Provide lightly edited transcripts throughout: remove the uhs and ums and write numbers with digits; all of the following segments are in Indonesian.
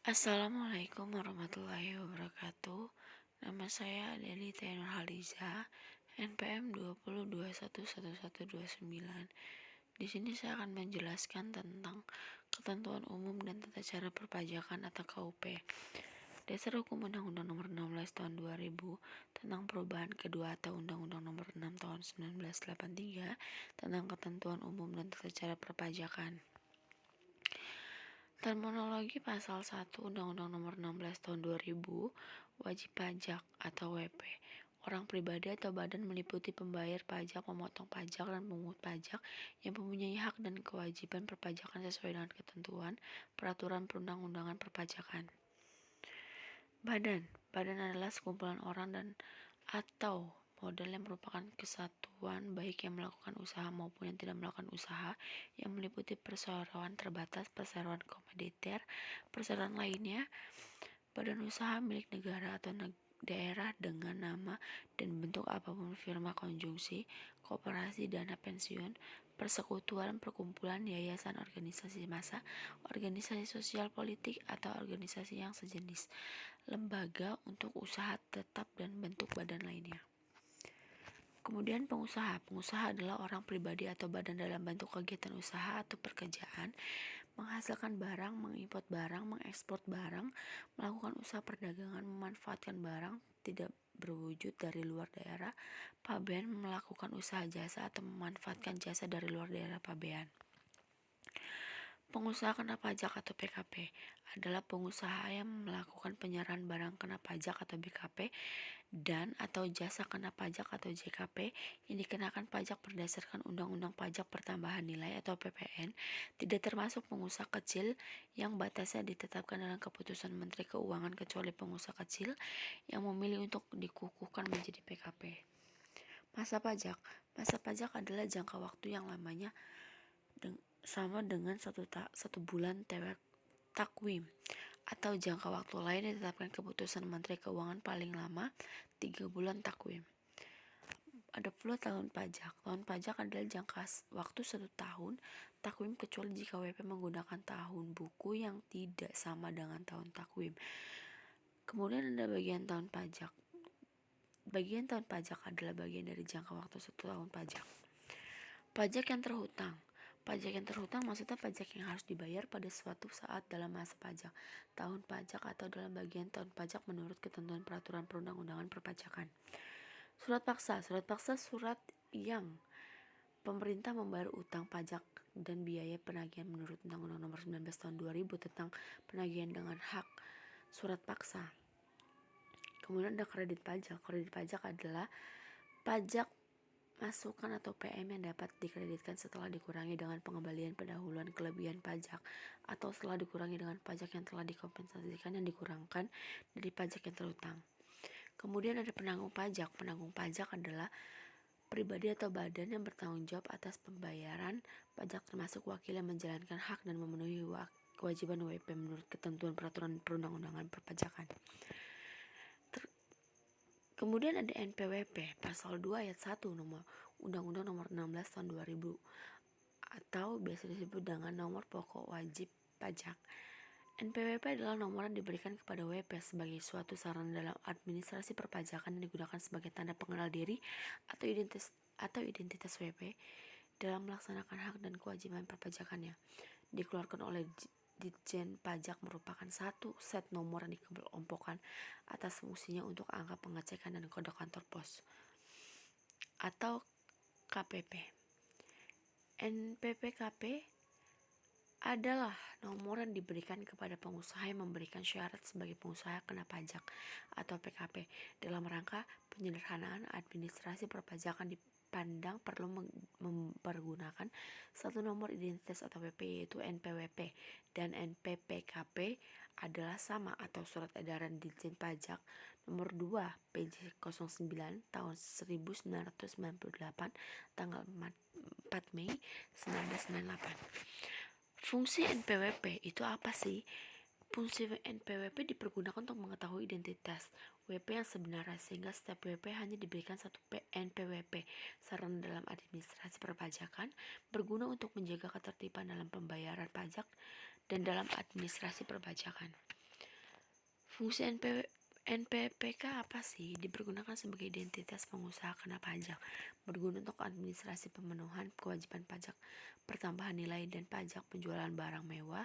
Assalamualaikum warahmatullahi wabarakatuh. Nama saya Delita Nurhaliza, NPM 20211129. Di sini saya akan menjelaskan tentang ketentuan umum dan tata cara perpajakan atau KUP. Dasar Hukum Undang-Undang Nomor 16 Tahun 2000 tentang perubahan kedua atau Undang-Undang Nomor 6 Tahun 1983 tentang ketentuan umum dan tata cara perpajakan. Terminologi Pasal 1 Undang-Undang Nomor 16 Tahun 2000 wajib pajak atau WP. Orang pribadi atau badan meliputi pembayar pajak, pemotong pajak, dan pemungut pajak yang mempunyai hak dan kewajiban perpajakan sesuai dengan ketentuan peraturan perundang-undangan perpajakan. Badan adalah sekumpulan orang dan atau modal yang merupakan kesatuan baik yang melakukan usaha maupun yang tidak melakukan usaha, yang meliputi perseroan terbatas, perseroan komoditer, perseroan lainnya, badan usaha milik negara atau daerah dengan nama dan bentuk apapun, firma, konjungsi, koperasi, dana pensiun, persekutuan, perkumpulan, yayasan, organisasi massa, organisasi sosial politik, atau organisasi yang sejenis, lembaga untuk usaha tetap, dan bentuk badan lainnya. Kemudian pengusaha adalah orang pribadi atau badan dalam bentuk kegiatan usaha atau pekerjaan, menghasilkan barang, mengimpor barang, mengekspor barang, melakukan usaha perdagangan, memanfaatkan barang tidak berwujud dari luar daerah pabean, melakukan usaha jasa atau memanfaatkan jasa dari luar daerah pabean. Pengusaha kena pajak atau PKP adalah pengusaha yang melakukan penyerahan barang kena pajak atau BKP dan atau jasa kena pajak atau JKP yang dikenakan pajak berdasarkan Undang-Undang Pajak Pertambahan Nilai atau PPN, tidak termasuk pengusaha kecil yang batasnya ditetapkan dalam keputusan Menteri Keuangan kecuali pengusaha kecil yang memilih untuk dikukuhkan menjadi PKP. Masa pajak adalah jangka waktu yang lamanya sama dengan satu bulan takwim atau jangka waktu lain yang ditetapkan keputusan Menteri Keuangan paling lama 3 bulan takwim. Ada pula tahun pajak. Tahun pajak adalah jangka waktu 1 tahun takwim kecuali jika WP menggunakan tahun buku yang tidak sama dengan tahun takwim. Kemudian ada bagian tahun pajak. Bagian tahun pajak adalah bagian dari jangka waktu 1 tahun pajak. Pajak yang terhutang maksudnya pajak yang harus dibayar pada suatu saat dalam masa pajak, tahun pajak, atau dalam bagian tahun pajak menurut ketentuan peraturan perundang-undangan perpajakan. Surat paksa surat yang pemerintah membayar utang pajak dan biaya penagihan menurut Undang-Undang Nomor 19 Tahun 2000 tentang penagihan dengan hak surat paksa. Kemudian ada kredit pajak adalah pajak masukan atau PM yang dapat dikreditkan setelah dikurangi dengan pengembalian pendahuluan kelebihan pajak atau setelah dikurangi dengan pajak yang telah dikompensasikan yang dikurangkan dari pajak yang terhutang. Kemudian ada penanggung pajak. Penanggung pajak adalah pribadi atau badan yang bertanggung jawab atas pembayaran pajak termasuk wakil yang menjalankan hak dan memenuhi kewajiban WP menurut ketentuan peraturan perundang-undangan perpajakan. Kemudian ada NPWP, Pasal 2 Ayat 1 nomor Undang-Undang Nomor 16 Tahun 2000 atau biasa disebut dengan nomor pokok wajib pajak. NPWP adalah nomor yang diberikan kepada WP sebagai suatu sarana dalam administrasi perpajakan yang digunakan sebagai tanda pengenal diri atau identitas WP dalam melaksanakan hak dan kewajiban perpajakannya. Dikeluarkan oleh Ditjen Pajak merupakan satu set nomor yang dikelompokkan atas fungsinya untuk angka pengecekan dan kode kantor pos atau KPP. NPPKP adalah nomor yang diberikan kepada pengusaha yang memberikan syarat sebagai pengusaha kena pajak atau PKP dalam rangka penyederhanaan administrasi perpajakan dipandang perlu mempergunakan satu nomor identitas atau WP yaitu NPWP, dan NPPKP adalah sama atau surat edaran Ditjen Pajak nomor 2 PJ 09 tahun 1998 tanggal 4 Mei 1998. Fungsi NPWP itu apa sih? Fungsi NPWP dipergunakan untuk mengetahui identitas WP yang sebenarnya sehingga setiap WP hanya diberikan satu NPWP. Sarana dalam administrasi perpajakan berguna untuk menjaga ketertiban dalam pembayaran pajak dan dalam administrasi perpajakan. Fungsi NPWK apa sih? Dipergunakan sebagai identitas pengusaha kena pajak, berguna untuk administrasi pemenuhan kewajiban pajak pertambahan nilai dan pajak penjualan barang mewah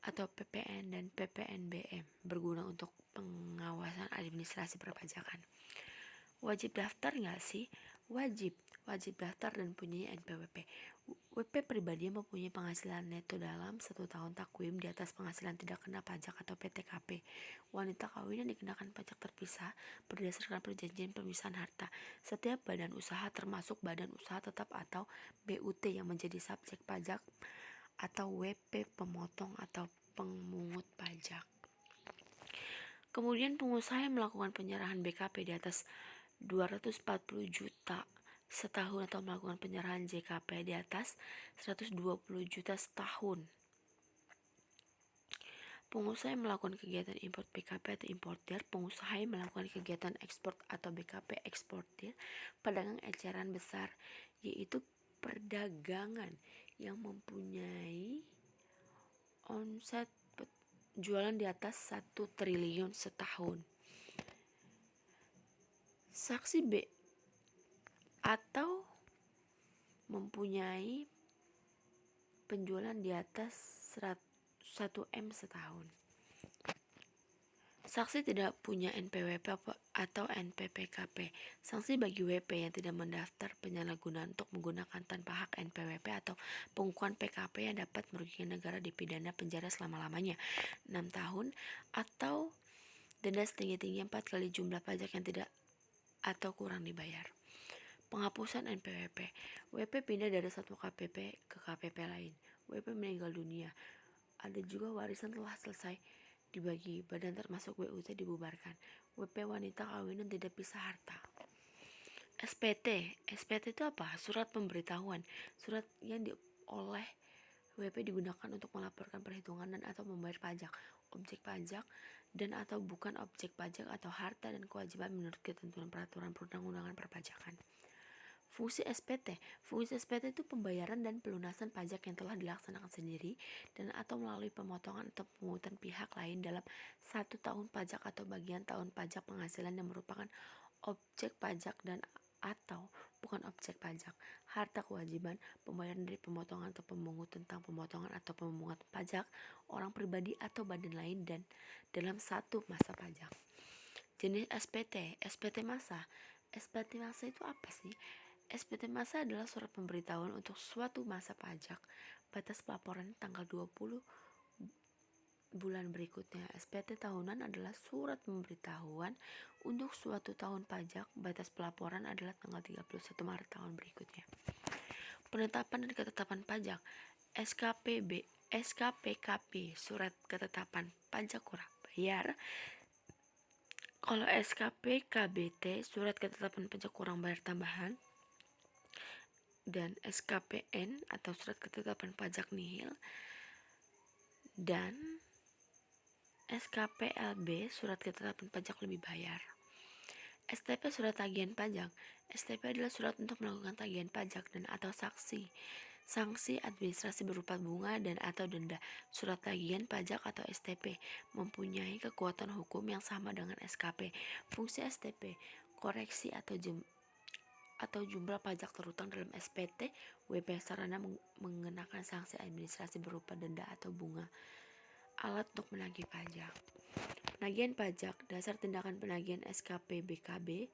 atau PPN dan PPNBM, berguna untuk pengawasan administrasi perpajakan. Wajib daftar nggak sih? Wajib daftar dan punya NPWP. WP pribadi mempunyai penghasilan neto dalam 1 tahun takwim di atas penghasilan tidak kena pajak atau PTKP. Wanita kawin yang dikenakan pajak terpisah berdasarkan perjanjian pemisahan harta. Setiap badan usaha termasuk badan usaha tetap atau BUT yang menjadi subjek pajak atau WP pemotong atau pemungut pajak. Kemudian pengusaha yang melakukan penyerahan BKP di atas 240 juta setahun atau melakukan penyerahan JKP di atas 120 juta setahun. Pengusaha yang melakukan kegiatan import BKP atau importir, pengusaha yang melakukan kegiatan ekspor atau BKP eksportir, pedagang eceran besar, yaitu perdagangan yang mempunyai omset jualan di atas 1 triliun setahun. Saksi B atau mempunyai penjualan di atas 1 M setahun. Saksi tidak punya NPWP atau NPPKP. Sanksi bagi WP yang tidak mendaftar penyalahgunaan untuk menggunakan tanpa hak NPWP atau pengukuhan PKP yang dapat merugikan negara dipidana penjara selama-lamanya 6 tahun atau denda setinggi-tingginya 4 kali jumlah pajak yang tidak atau kurang dibayar. Penghapusan NPWP. WP pindah dari satu KPP ke KPP lain. WP meninggal dunia. Ada juga warisan telah selesai dibagi, badan termasuk BUT dibubarkan. WP wanita kawinan tidak pisah harta. SPT itu apa? Surat pemberitahuan. Surat yang oleh WP digunakan untuk melaporkan perhitungan dan atau membayar pajak, objek pajak dan atau bukan objek pajak atau harta dan kewajiban menurut ketentuan peraturan perundang-undangan perpajakan. Fungsi SPT itu pembayaran dan pelunasan pajak yang telah dilaksanakan sendiri dan atau melalui pemotongan atau pemungutan pihak lain dalam 1 tahun pajak atau bagian tahun pajak penghasilan yang merupakan objek pajak dan atau bukan objek pajak, harta kewajiban pembayaran dari pemotongan atau pemungut tentang pemotongan atau pemungutan pajak orang pribadi atau badan lain dan dalam 1 masa pajak. Jenis SPT masa itu apa sih? SPT masa adalah surat pemberitahuan untuk suatu masa pajak. Batas pelaporan tanggal 20 bulan berikutnya. SPT tahunan adalah surat pemberitahuan untuk suatu tahun pajak. Batas pelaporan adalah tanggal 31 Maret tahun berikutnya. Penetapan dan ketetapan pajak. SKPKP, surat ketetapan pajak kurang bayar. Kalau SKPKBT, surat ketetapan pajak kurang bayar tambahan. Dan SKPN atau surat ketetapan pajak nihil, dan SKPLB surat ketetapan pajak lebih bayar. STP surat tagihan pajak. STP adalah surat untuk melakukan tagihan pajak dan atau sanksi administrasi berupa bunga dan atau denda. Surat tagihan pajak atau STP mempunyai kekuatan hukum yang sama dengan SKP. Fungsi STP, koreksi atau jumlah pajak terutang dalam SPT. WP sarana mengenakan sanksi administrasi berupa denda atau bunga. Alat untuk menagih pajak. Penagihan pajak, dasar tindakan penagihan SKPBKB,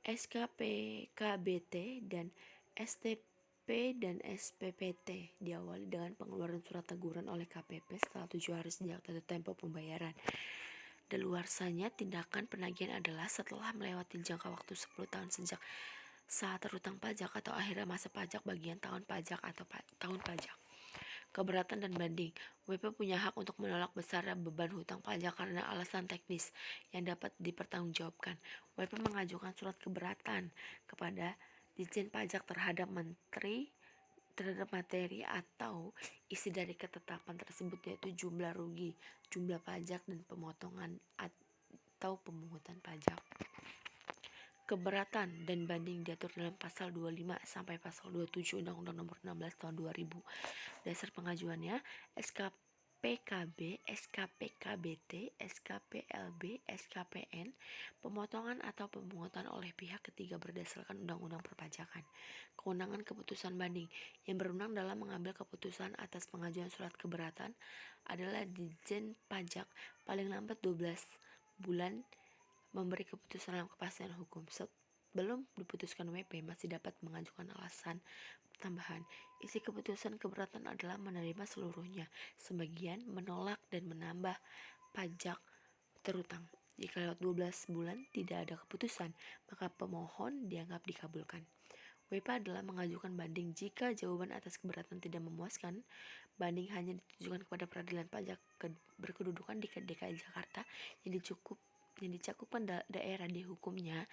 SKPKBT, dan STP dan SPPT diawali dengan pengeluaran surat teguran oleh KPP setelah 7 hari sejak jatuh tempo pembayaran. Daluarsanya tindakan penagihan adalah setelah melewati jangka waktu 10 tahun sejak saat terutang pajak atau akhirnya masa pajak bagian tahun pajak atau tahun pajak. Keberatan dan banding. WP punya hak untuk menolak besarnya beban hutang pajak karena alasan teknis yang dapat dipertanggungjawabkan. WP mengajukan surat keberatan kepada Ditjen Pajak terhadap materi atau isi dari ketetapan tersebut, yaitu jumlah rugi, jumlah pajak, dan pemotongan atau pemungutan pajak. Keberatan dan banding diatur dalam pasal 25 sampai pasal 27 Undang-Undang Nomor 16 Tahun 2000. Dasar pengajuannya, PKB, SKPKBT, SKPLB, SKPN, pemotongan atau pemungutan oleh pihak ketiga berdasarkan Undang-Undang Perpajakan. Kewenangan keputusan banding yang berwenang dalam mengambil keputusan atas pengajuan surat keberatan adalah Ditjen Pajak paling lambat 12 bulan memberi keputusan dalam kepastian hukum. Sebelum diputuskan WP masih dapat mengajukan alasan tambahan. Isi keputusan keberatan adalah menerima seluruhnya, sebagian menolak dan menambah pajak terutang. Jika lewat 12 bulan tidak ada keputusan, maka pemohon dianggap dikabulkan. WP adalah mengajukan banding jika jawaban atas keberatan tidak memuaskan. Banding hanya ditujukan kepada peradilan pajak berkedudukan di DKI Jakarta yang dicakupan daerah di hukumnya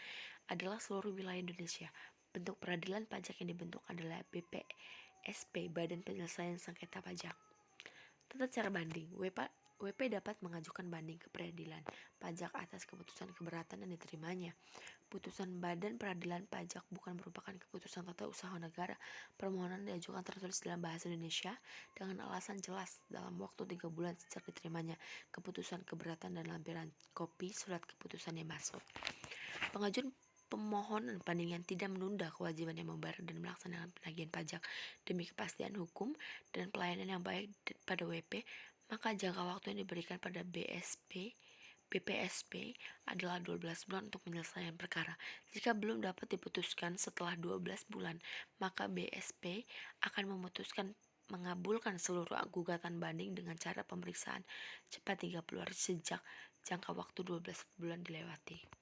adalah seluruh wilayah Indonesia. Bentuk peradilan pajak yang dibentuk adalah BPSP, Badan Penyelesaian Sengketa Pajak. Tata cara banding. WP dapat mengajukan banding ke peradilan pajak atas keputusan keberatan yang diterimanya. Putusan Badan Peradilan Pajak bukan merupakan keputusan tata usaha negara. Permohonan diajukan tertulis dalam bahasa Indonesia dengan alasan jelas dalam waktu 3 bulan sejak diterimanya keputusan keberatan dan lampiran kopi surat keputusan yang masuk. Pengajuan pemohonan banding yang tidak menunda kewajiban yang membayar dan melaksanakan penagihan pajak demi kepastian hukum dan pelayanan yang baik pada WP, maka jangka waktu yang diberikan pada BPSP adalah 12 bulan untuk penyelesaian perkara. Jika belum dapat diputuskan setelah 12 bulan, maka BSP akan memutuskan mengabulkan seluruh gugatan banding dengan cara pemeriksaan cepat 30 hari sejak jangka waktu 12 bulan dilewati.